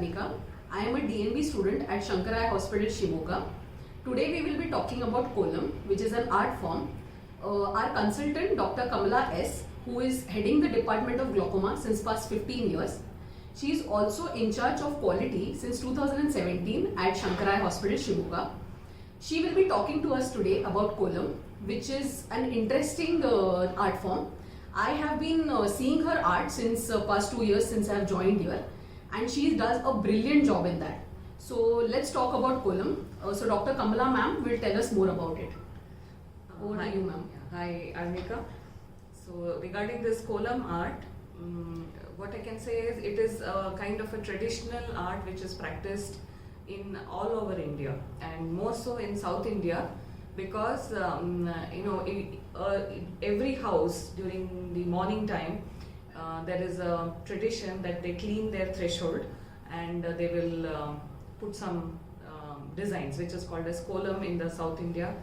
Arnika. I am a DNB student at Shankaraya Hospital, Shimoga. Today we will be talking about kolam, which is an art form. Our consultant, Dr. Kamala S., who is heading the Department of Glaucoma since past 15 years. She is also in charge of quality since 2017 at Shankaraya Hospital, Shimoga. She will be talking to us today about kolam, which is an interesting art form. I have been seeing her art since past 2 years since I have joined here, and she does a brilliant job in that. So let's talk about kolam. So Dr. Kamala ma'am will tell us more about it. Over to you, ma'am. Hi, Arnika. So regarding this kolam art, what I can say is it is a kind of a traditional art which is practiced in all over India, and more so in South India, because every house during the morning time there is a tradition that they clean their threshold, and they will put some designs, which is called as kolam in the South India,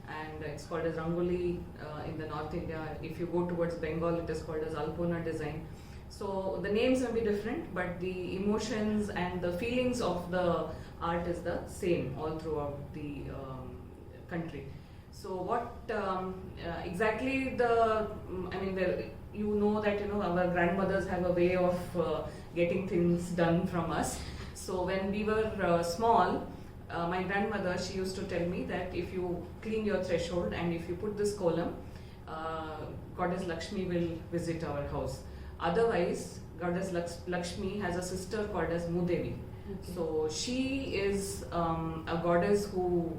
and it's called as rangoli in the North India. If you go towards Bengal, it is called as alpona design. So the names may be different, but the emotions and the feelings of the art is the same all throughout the country. So what exactly you know that our grandmothers have a way of getting things done from us. So when we were small, my grandmother, she used to tell me that if you clean your threshold and if you put this kolam, Goddess Lakshmi will visit our house. Otherwise, Goddess Lakshmi has a sister called as Mudevi. Okay. So she is a goddess who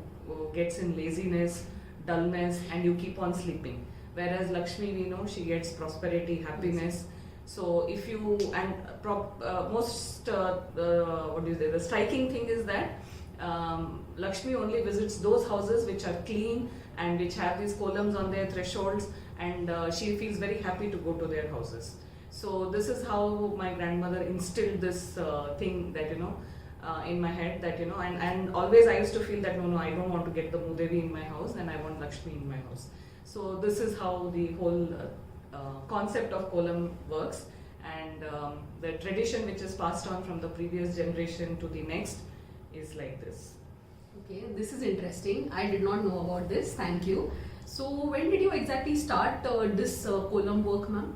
gets in laziness, dullness, and you keep on sleeping. Whereas Lakshmi, we know, she gets prosperity, happiness. So if you, and the striking thing is that Lakshmi only visits those houses which are clean and which have these kolams on their thresholds, and she feels very happy to go to their houses. So this is how my grandmother instilled this thing that in my head, that and always I used to feel that no, I don't want to get the Mudevi in my house, and I want Lakshmi in my house. So this is how the whole concept of kolam works, and the tradition which is passed on from the previous generation to the next is like this. Okay, this is interesting. I did not know about this. Thank you. So when did you exactly start this kolam work, ma'am?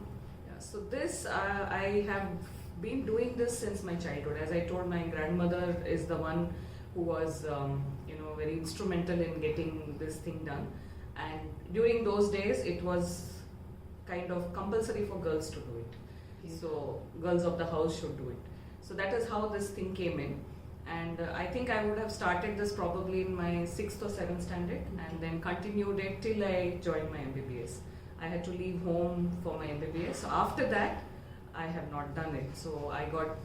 So this, I have been doing this since my childhood. As I told, my grandmother is the one who was, very instrumental in getting this thing done. And during those days, it was kind of compulsory for girls to do it. Okay. So girls of the house should do it. So that is how this thing came in. And I think I would have started this probably in my 6th or 7th standard, and then continued it till I joined my MBBS. I had to leave home for my MBBS. So after that, I have not done it. So I got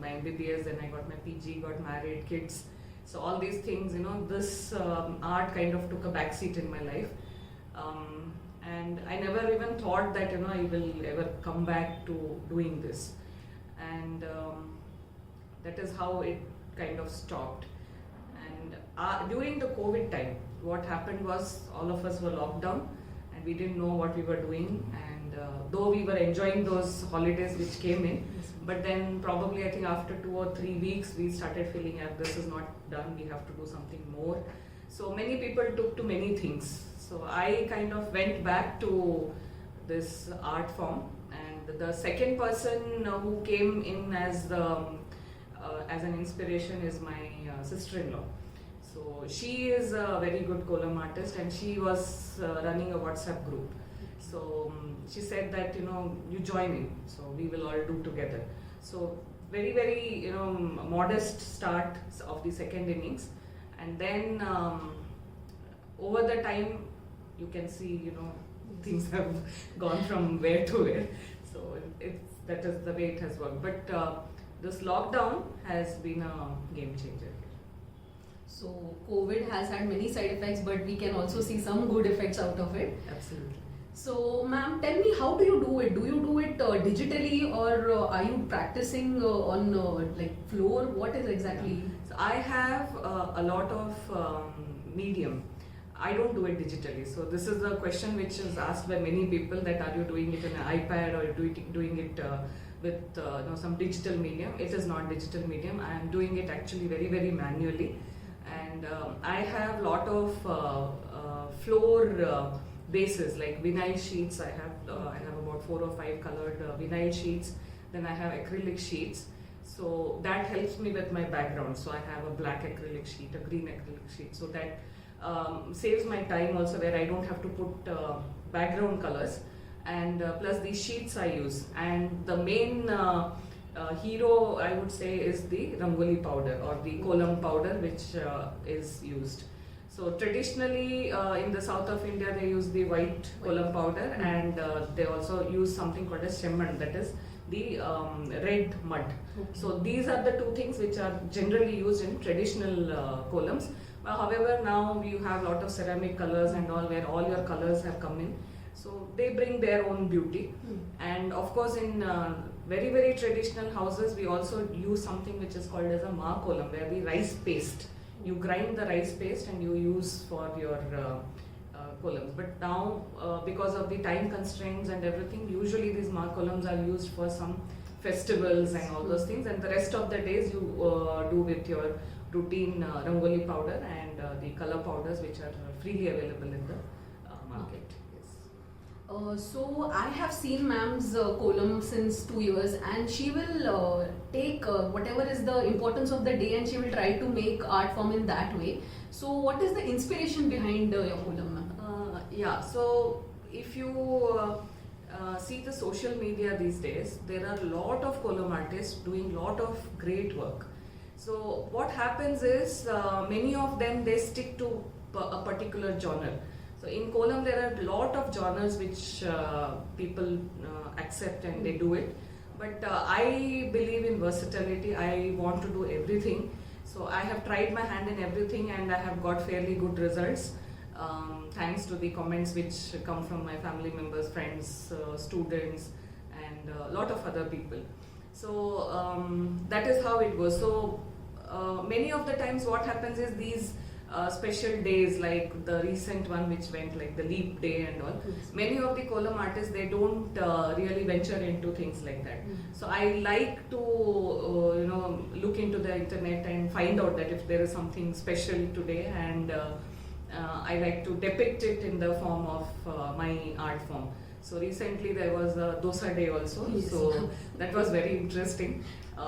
my MBBS, then I got my PG, got married, kids. So all these things, this art kind of took a backseat in my life. And I never even thought that, I will ever come back to doing this. And that is how it kind of stopped. And during the COVID time, what happened was all of us were locked down, and we didn't know what we were doing, and though we were enjoying those holidays which came in, but then probably I think after 2 or 3 weeks we started feeling that this is not done, we have to do something more. So many people took to many things. So I kind of went back to this art form, and the second person who came in as an inspiration is my sister-in-law. So she is a very good kolam artist, and she was running a WhatsApp group. So she said that you join in, so we will all do together. So very, very modest start of the second innings, and then over the time you can see things have gone from where to where. So that is the way it has worked. But this lockdown has been a game changer. So COVID has had many side effects, but we can also see some good effects out of it. Absolutely. So ma'am, tell me, how do you do it? Do you do it digitally, or are you practicing on floor? What is exactly? So I have a lot of medium. I don't do it digitally. So this is a question which is asked by many people, that are you doing it on an iPad or doing it with some digital medium. It is not digital medium. I am doing it actually very, very manually, and I have lot of floor bases like vinyl sheets. I have about 4 or 5 colored vinyl sheets. Then I have acrylic sheets. So that helps me with my background. So I have a black acrylic sheet, a green acrylic sheet. So that saves my time also, where I don't have to put background colors. And plus these sheets I use. And the main hero, I would say, is the rangoli powder or the kolam powder, which is used. So traditionally in the south of India they use the white kolam powder, and they also use something called as shemman, that is the red mud. So these are the two things which are generally used in traditional kolams. However, now you have a lot of ceramic colors and all, where all your colors have come in. So they bring their own beauty. And of course in very, very traditional houses we also use something which is called as a ma kolam, where the rice paste, you grind the rice paste and you use for your columns. But now because of the time constraints and everything, usually these ma columns are used for some festivals and all those things, and the rest of the days you do with your routine rangoli powder and the color powders, which are freely available in the market. So I have seen ma'am's column since 2 years, and she will take whatever is the importance of the day, and she will try to make art form in that way. So what is the inspiration behind your column, ma'am? Yeah, so if you see the social media these days, there are a lot of column artists doing a lot of great work. So what happens is many of them, they stick to a particular genre. So in column there are a lot of genres which people accept and they do it. But I believe in versatility. I want to do everything. So I have tried my hand in everything, and I have got fairly good results. Thanks to the comments which come from my family members, friends, students, and a lot of other people. So that is how it goes. So many of the times what happens is these special days, like the recent one which went, like the leap day and all, many of the column artists, they don't really venture into things like that. So I like to look into the internet and find out that if there is something special today, and I like to depict it in the form of my art form. So recently there was a dosa day also. Yes. So that was very interesting.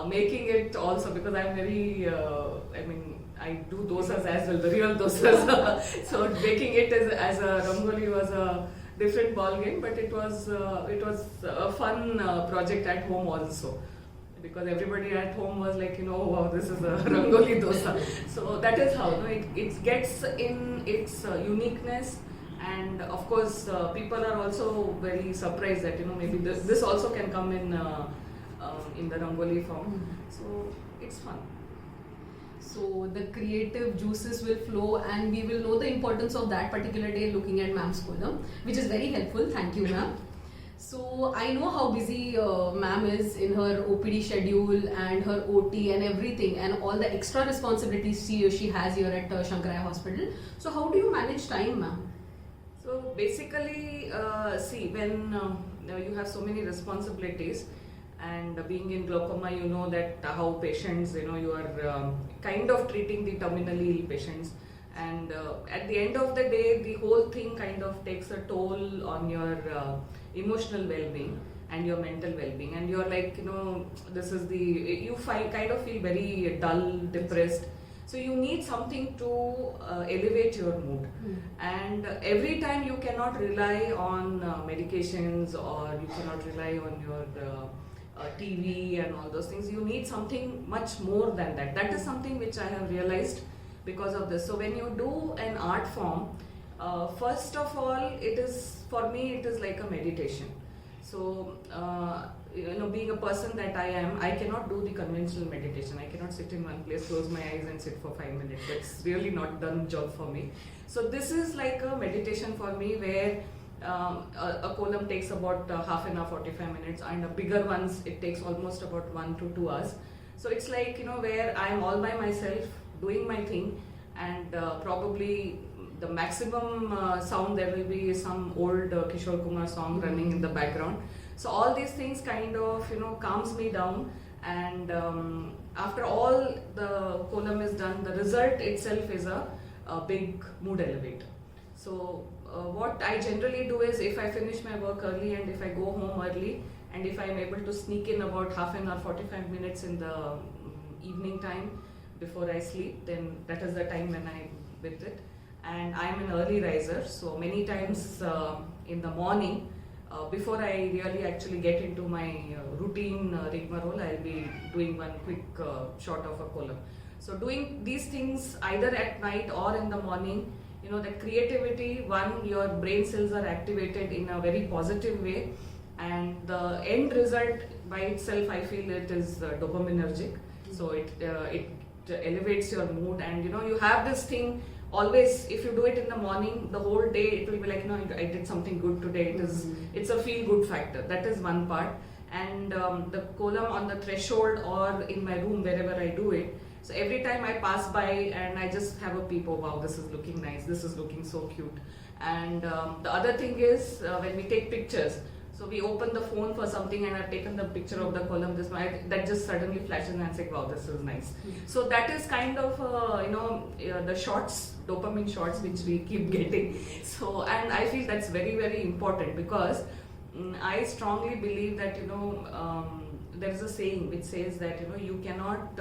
Making it also, because I'm very, I do dosas as well, the real dosas. So making it as a rangoli was a different ball game, but it was a fun project at home also, because everybody at home was like, wow, this is a rangoli dosa. So that is how it gets in its uniqueness. And of course people are also very surprised that maybe this also can come in the rangoli form. So it's fun. So the creative juices will flow, and we will know the importance of that particular day looking at ma'am's column, which is very helpful. Thank you, ma'am. So I know how busy ma'am is in her OPD schedule and her OT and everything, and all the extra responsibilities she has here at Shankaraya Hospital. So how do you manage time, ma'am? So basically, see, when you have so many responsibilities, and being in glaucoma, you know that how patients, you are kind of treating the terminally ill patients, and at the end of the day, the whole thing kind of takes a toll on your emotional well-being and your mental well-being, and you're like, this is you kind of feel very dull, depressed. So you need something to elevate your mood. And every time you cannot rely on medications, or you cannot rely on your TV and all those things. You need something much more than that. That is something which I have realized because of this. So when you do an art form, first of all, for me it is like a meditation. So being a person that I am, I cannot do the conventional meditation. I cannot sit in one place, close my eyes and sit for 5 minutes. That's really not done job for me. So this is like a meditation for me, where a column takes about half an hour, 45 minutes, and a bigger ones, it takes almost about 1 to 2 hours. So it's like, where I'm all by myself doing my thing, and probably the maximum sound there will be some old Kishore Kumar song running in the background. So all these things kind of calms me down, and after all the column is done, the result itself is a big mood elevator. So what I generally do is, if I finish my work early and if I go home early, and if I'm able to sneak in about half an hour, 45 minutes in the evening time before I sleep, then that is the time when I'm with it. And I'm an early riser, so many times in the morning, before I really actually get into my routine rigmarole, I'll be doing one quick shot of a column. So doing these things either at night or in the morning, that creativity, one, your brain cells are activated in a very positive way, and the end result by itself, I feel it is dopaminergic. So it elevates your mood, and you have this thing always. If you do it in the morning, the whole day it will be like, I did something good today. It's a feel good factor. That is one part. And the column on the threshold or in my room, wherever I do it, so every time I pass by and I just have a peep, oh wow, this is looking nice, this is looking so cute. And the other thing is, when we take pictures, so we open the phone for something and I've taken the picture of the column, that just suddenly flashes and I say, wow, this is nice. So that is kind of, the shots, dopamine shots, which we keep getting. So, and I feel that's very, very important, because I strongly believe that, there is a saying which says that, you cannot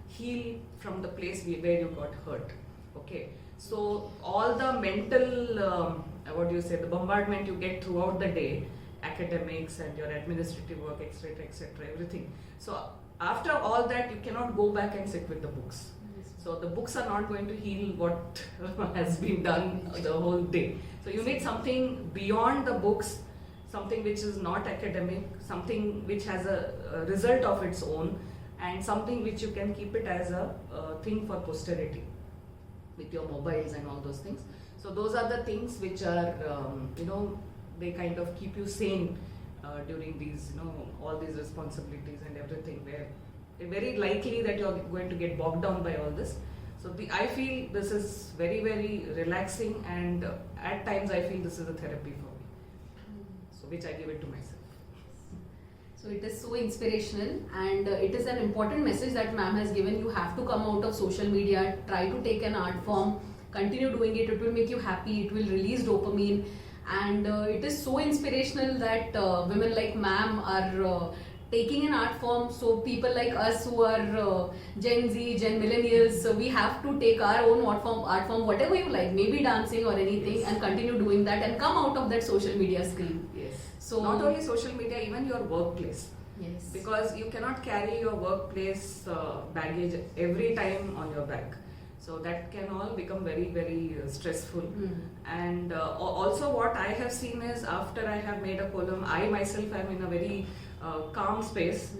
heal from the place where you got hurt. Okay. So all the mental, the bombardment you get throughout the day, academics and your administrative work, etc., everything. So after all that, you cannot go back and sit with the books. So the books are not going to heal what has been done the whole day. So you need something beyond the books, something which is not academic, something which has a result of its own, and something which you can keep it as a thing for posterity with your mobiles and all those things. So those are the things which are, they kind of keep you sane during these, all these responsibilities and everything, where it's very likely that you're going to get bogged down by all this. So I feel this is very, very relaxing, and at times I feel this is a therapy for me. So which I give it to myself. So it is so inspirational, and it is an important message that ma'am has given. You have to come out of social media, try to take an art form, continue doing it. It will make you happy, it will release dopamine, and it is so inspirational that women like ma'am are taking an art form. So people like us who are Gen Z, Gen Millennials, so we have to take our own art form, whatever you like, maybe dancing or anything, and continue doing that and come out of that social media screen. Yes. So not only social media, even your workplace. Yes. Because you cannot carry your workplace baggage every time on your back. So that can all become very, very stressful. And also what I have seen is, after I have made a column, I myself am in a very calm space.